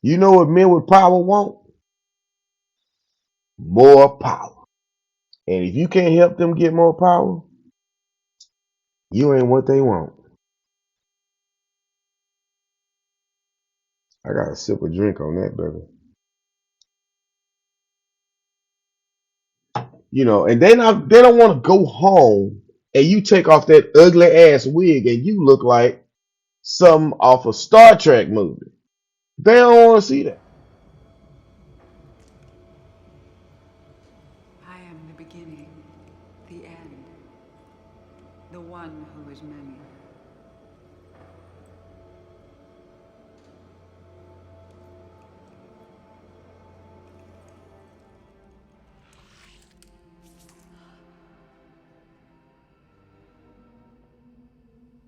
You know what men with power want? More power. And if you can't help them get more power, you ain't what they want. I got a sip of drink on that, baby. And they don't want to go home and you take off that ugly ass wig and you look like some off a Star Trek movie. They don't want to see that. I am the beginning, the end, the one who is many.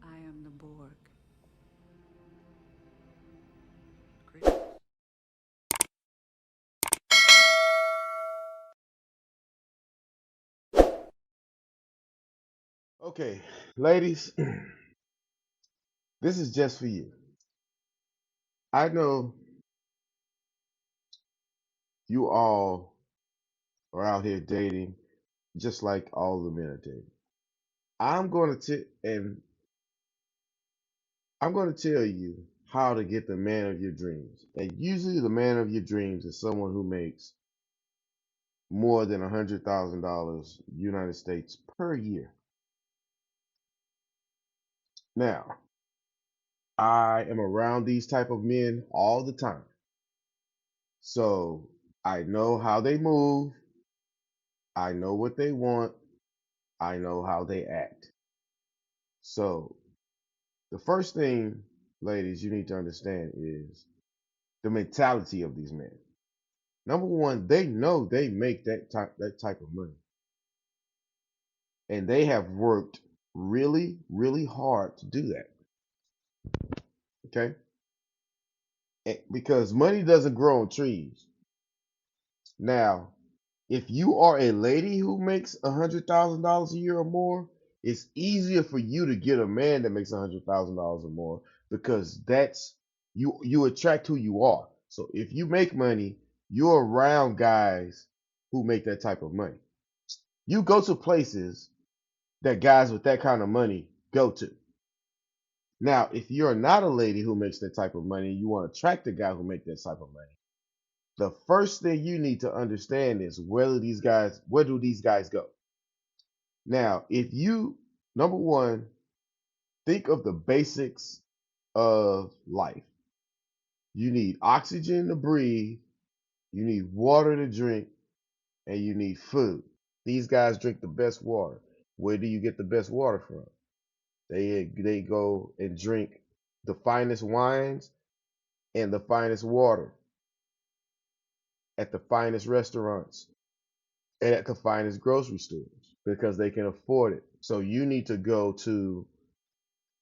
I am the Borg. Okay, ladies, this is just for you. I know you all are out here dating just like all the men are dating. I'm going to and I'm going to tell you how to get the man of your dreams. And usually the man of your dreams is someone who makes more than $100,000 United States per year. Now, I am around these type of men all the time. So I know how they move. I know what they want. I know how they act. So the first thing, ladies, you need to understand is the mentality of these men. Number one, they know they make that type of money, and they have worked really, really hard to do that. Okay, because money doesn't grow on trees. Now, if you are a lady who makes $100,000 a year or more, it's easier for you to get a man that makes $100,000 or more because that's you attract who you are. So if you make money, you're around guys who make that type of money. You go to places that guys with that kind of money go to. Now, if you're not a lady who makes that type of money, you want to attract a guy who makes that type of money. The first thing you need to understand is where do these guys go? Now, if you, number one, think of the basics of life. You need oxygen to breathe, you need water to drink, and you need food. These guys drink the best water. Where do you get the best water from? They go and drink the finest wines and the finest water at the finest restaurants and at the finest grocery stores because they can afford it. So you need to go to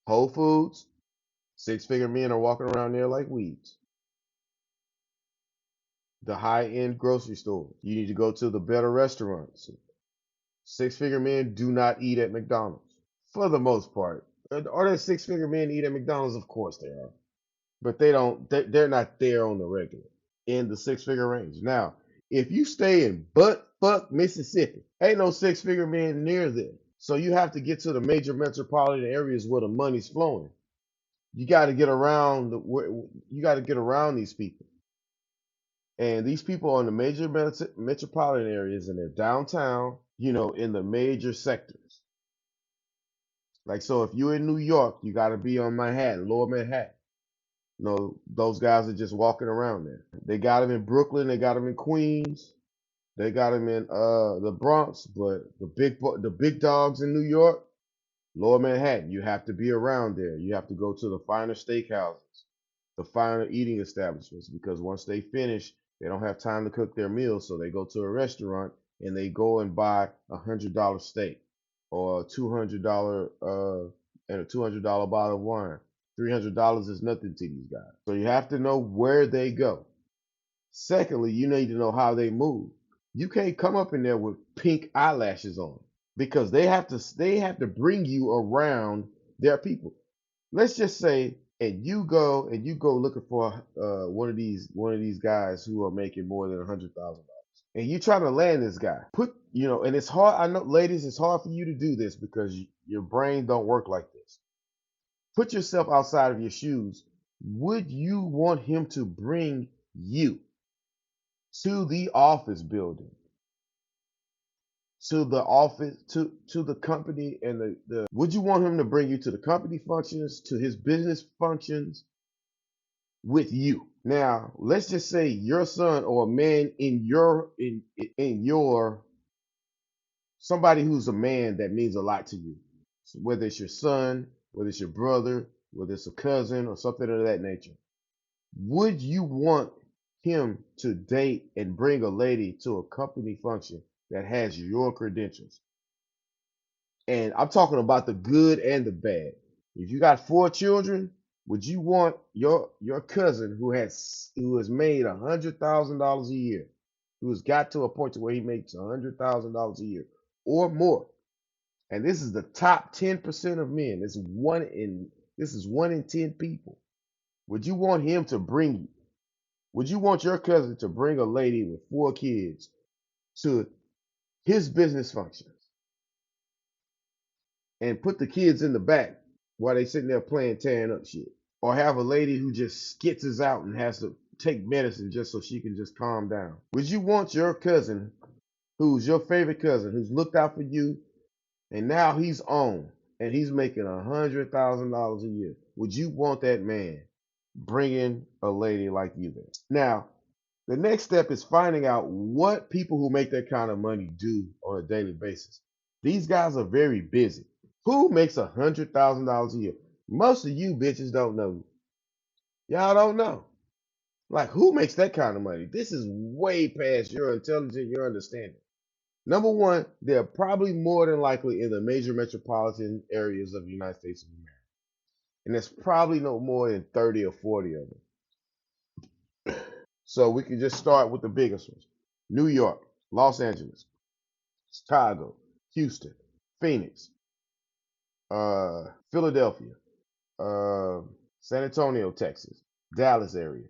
Whole Foods. Six figure men are walking around there like weeds. The high end grocery stores. You need to go to the better restaurants. Six figure men do not eat at McDonald's for the most part. Are there six figure men eat at McDonald's? Of course they are, but they don't. They're not there on the regular in the six figure range. Now, if you stay in butt fuck Mississippi, ain't no six figure men near there. So you have to get to the major metropolitan areas where the money's flowing. You got to get around you got to get around these people. And these people are in the major metropolitan areas and they're downtown, in the major sectors. Like, so if you're in New York, you got to be on Manhattan, Lower Manhattan. Those guys are just walking around there. They got them in Brooklyn, they got them in Queens, they got them in the Bronx, but the big dogs in New York, Lower Manhattan, you have to be around there. You have to go to the finer steakhouses, the finer eating establishments, because once they finish, they don't have time to cook their meals, so they go to a restaurant and they go and buy $100 steak or $200 bottle of wine. $300 is nothing to these guys. So you have to know where they go. Secondly, you need to know how they move. You can't come up in there with pink eyelashes on because they have to bring you around their people. Let's just say and you go looking for one of these guys who are making more than $100,000, and you try to land this guy, and it's hard. I know, ladies, it's hard for you to do this because your brain don't work like this. Put yourself outside of your shoes. Would you want him to bring you to the office building, to the office, to the company, and the would you want him to bring you to the company functions, to his business functions with you? Now, let's just say your son or a man in your somebody who's a man that means a lot to you. So whether it's your son, whether it's your brother, whether it's a cousin or something of that nature. Would you want him to date and bring a lady to a company function that has your credentials? And I'm talking about the good and the bad. If you got 4 children, would you want your cousin who has made $100,000 a year, who has got to a point to where he makes $100,000 a year or more? And this is the top 10% of men. This is 1 in 10 people. Would you want him to bring you? Would you want your cousin to bring a lady with 4 kids to his business functions and put the kids in the back while they sitting there playing tearing up shit? Or have a lady who just skitzes out and has to take medicine just so she can just calm down? Would you want your cousin, who's your favorite cousin, who's looked out for you, and now he's on and he's making $100,000 a year? Would you want that man bringing a lady like you there? Now, the next step is finding out what people who make that kind of money do on a daily basis. These guys are very busy. Who makes $100,000 a year? Most of you bitches don't know. Y'all don't know. Like, who makes that kind of money? This is way past your intelligence, your understanding. Number one, they're probably more than likely in the major metropolitan areas of the United States of America. And there's probably no more than 30 or 40 of them. So we can just start with the biggest ones: New York, Los Angeles, Chicago, Houston, Phoenix, Philadelphia, uh, San Antonio, Texas, Dallas area,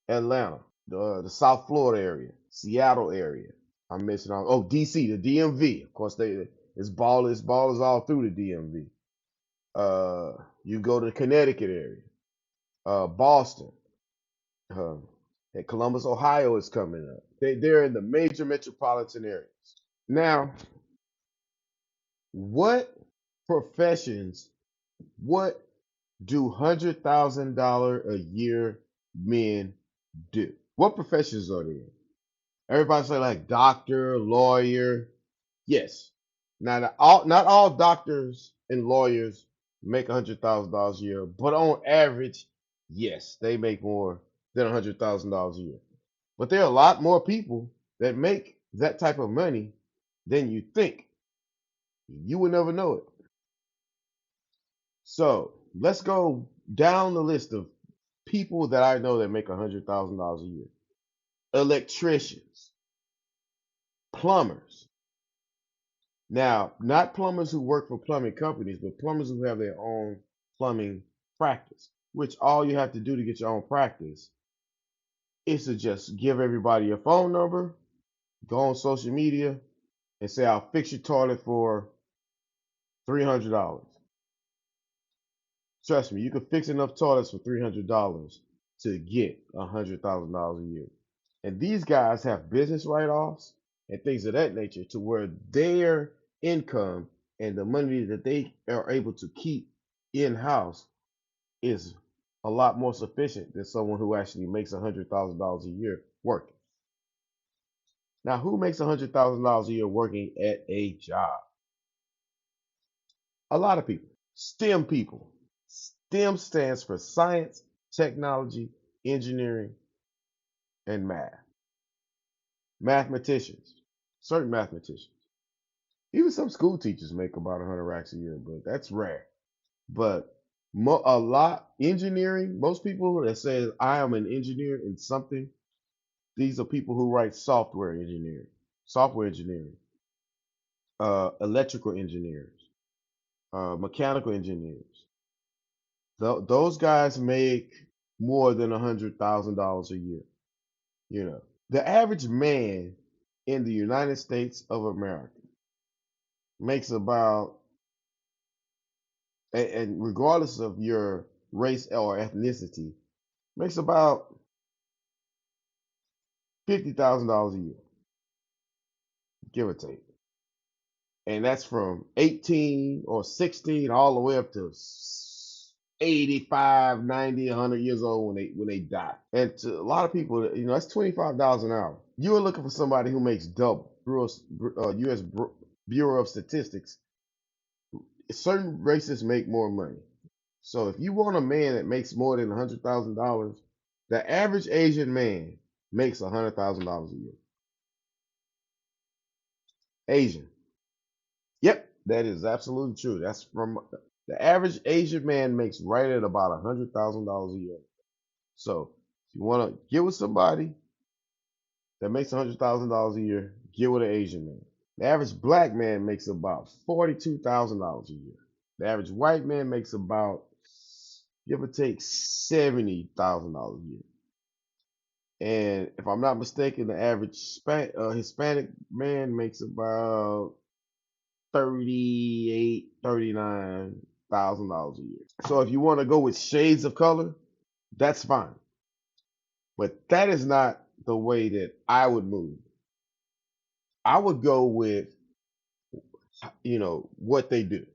Atlanta, the South Florida area, Seattle area. I'm missing on. Oh, DC, the DMV. Of course, it's ballers all through the DMV. You go to the Connecticut area, Boston, uh, and Columbus, Ohio is coming up. They're in the major metropolitan areas. Now, what professions? What do $100,000 a year men do? What professions are they in? Everybody say like doctor, lawyer. Yes. Now, not all doctors and lawyers make $100,000 a year, but on average, yes, they make more than $100,000 a year. But there are a lot more people that make that type of money than you think. You would never know it. So let's go down the list of people that I know that make $100,000 a year: electricians, plumbers. Now, not plumbers who work for plumbing companies, but plumbers who have their own plumbing practice, which all you have to do to get your own practice is to just give everybody your phone number, go on social media, and say, I'll fix your toilet for $300. Trust me, you can fix enough toilets for $300 to get $100,000 a year. And these guys have business write-offs and things of that nature to where their income and the money that they are able to keep in-house is a lot more sufficient than someone who actually makes $100,000 a year working. Now, who makes $100,000 a year working at a job? A lot of people. STEM people. STEM stands for science, technology, engineering, and math. Mathematicians. Certain mathematicians. Even some school teachers make about 100 racks a year, but that's rare. But a lot engineering, most people that say I am an engineer in something, these are people who write software engineering, electrical engineers, mechanical engineers, Those guys make more than $100,000 a year. You know, the average man in the United States of America makes about, and regardless of your race or ethnicity, makes about $50,000 a year, give or take. And that's from 18 or 16 all the way up to 85, 90, 100 years old when they die. And to a lot of people, that's $25 an hour. You're looking for somebody who makes double. U.S. Bureau of Statistics, certain races make more money. So if you want a man that makes more than $100,000, the average Asian man makes $100,000 a year. Asian. Yep, that is absolutely true. That's from the average Asian man makes right at about $100,000 a year. So if you want to get with somebody that makes $100,000 a year, get with an Asian man. The average black man makes about $42,000 a year. The average white man makes about, give or take, $70,000 a year. And if I'm not mistaken, the average Hispanic man makes about 38, $39,000 a year. So if you want to go with shades of color, that's fine. But that is not the way that I would move. I would go with, what they do.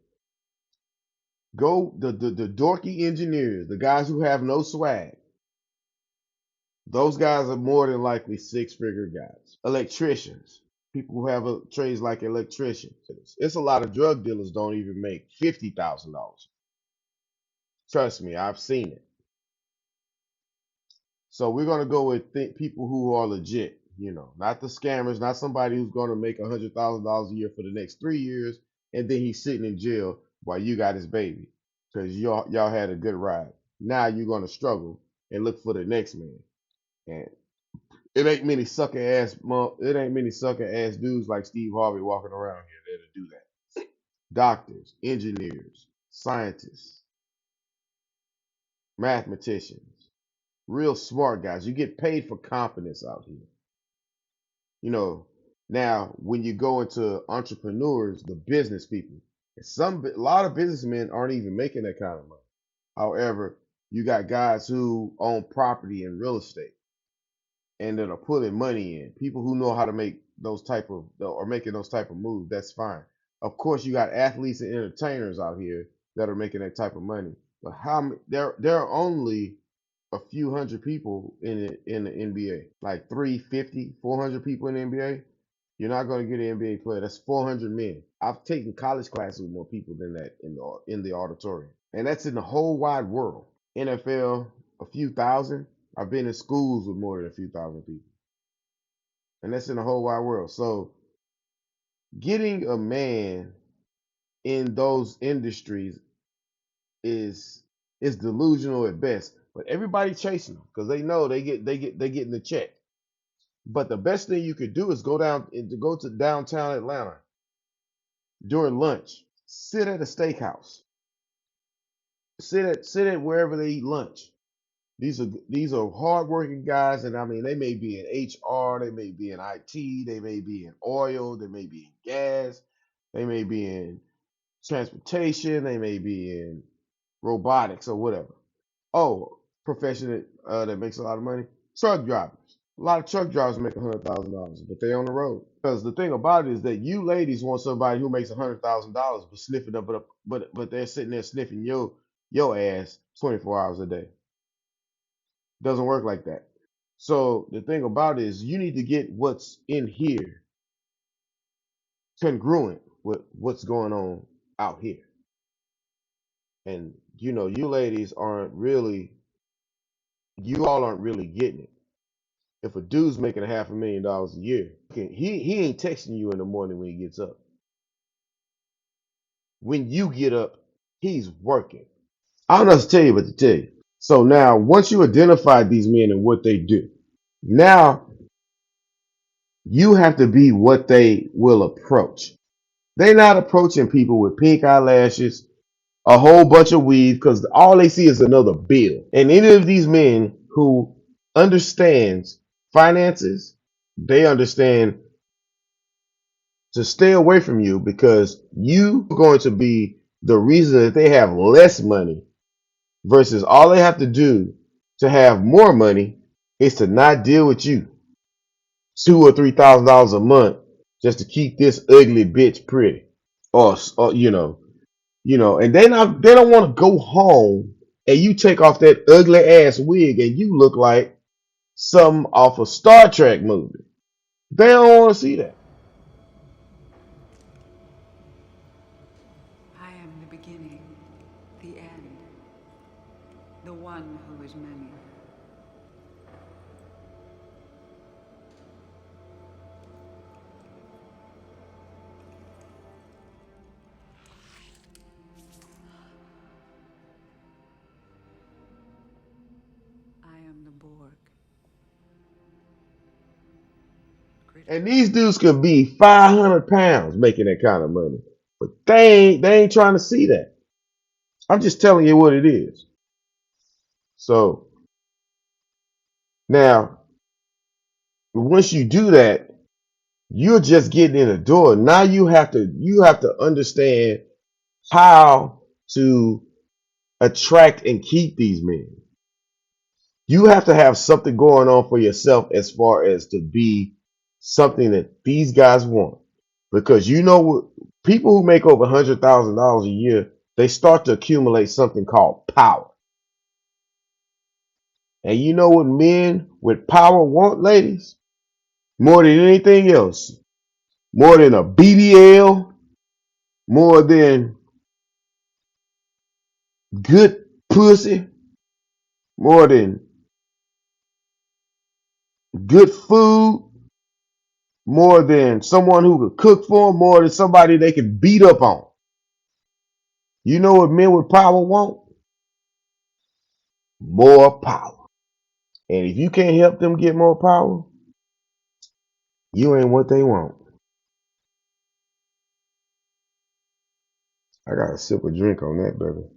Go the dorky engineers, the guys who have no swag. Those guys are more than likely six-figure guys. Electricians, people who have trades like electricians. It's a lot of drug dealers don't even make $50,000. Trust me, I've seen it. So we're gonna go with people who are legit, not the scammers, not somebody who's gonna make $100,000 a year for the next 3 years, and then he's sitting in jail while you got his baby because y'all had a good ride. Now you're gonna struggle and look for the next man, and it ain't many sucker ass dudes like Steve Harvey walking around here that'll do that. Doctors, engineers, scientists, mathematicians, real smart guys. You get paid for confidence out here. You know, now when you go into entrepreneurs, the business people, a lot of businessmen aren't even making that kind of money. However, you got guys who own property and real estate and that are putting money in. People who know how to make those type of or making those type of moves. That's fine. Of course, you got athletes and entertainers out here that are making that type of money. But there are only a few hundred people in the NBA, like 350, 400 people in the NBA. You're not going to get an NBA player. That's 400 men. I've taken college classes with more people than that in the auditorium, and that's in the whole wide world. NFL, a few thousand. I've been in schools with more than a few thousand people, and that's in the whole wide world. So getting a man in those industries is delusional at best. But everybody chasing them because they know they getting the check. But the best thing you could do is go to downtown Atlanta during lunch. Sit at a steakhouse. Sit at wherever they eat lunch. These are hardworking guys, and I mean they may be in HR, they may be in IT, they may be in oil, they may be in gas, they may be in transportation, they may be in robotics or whatever. Oh, profession that makes a lot of money. Truck drivers. A lot of truck drivers make $100,000, but they on the road. Because the thing about it is that you ladies want somebody who makes $100,000, but sniffing up, but they're sitting there sniffing your ass 24 hours a day. Doesn't work like that. So the thing about it is you need to get what's in here congruent with what's going on out here. And you ladies you all aren't really getting it. If a dude's making $500,000 a year, he ain't texting you in the morning when he gets up. When you get up, he's working. I don't know what to tell you, but to tell you. So now, once you identify these men and what they do, now you have to be what they will approach. They're not approaching people with pink eyelashes a whole bunch of weed because all they see is another bill. And any of these men who understands finances, they understand to stay away from you because you are going to be the reason that they have less money versus all they have to do to have more money is to not deal with you. $2,000 or $3,000 a month just to keep this ugly bitch pretty, or and they don't want to go home and you take off that ugly ass wig and you look like some off a Star Trek movie. They don't want to see that. I am the beginning, the end, the one who is many. I am the Borg. And these dudes could be 500 pounds making that kind of money, but they ain't trying to see that. I'm just telling you what it is. So now, once you do that, you're just getting in the door. Now you have to understand how to attract and keep these men. You have to have something going on for yourself as far as to be something that these guys want. Because you know what, people who make over $100,000 a year, they start to accumulate something called power. And you know what men with power want, ladies? More than anything else. More than a BBL, more than good pussy, more than good food, more than someone who could cook for them, more than somebody they can beat up on. You know what men with power want? More power. And if you can't help them get more power, you ain't what they want. I got a sip of drink on that, baby.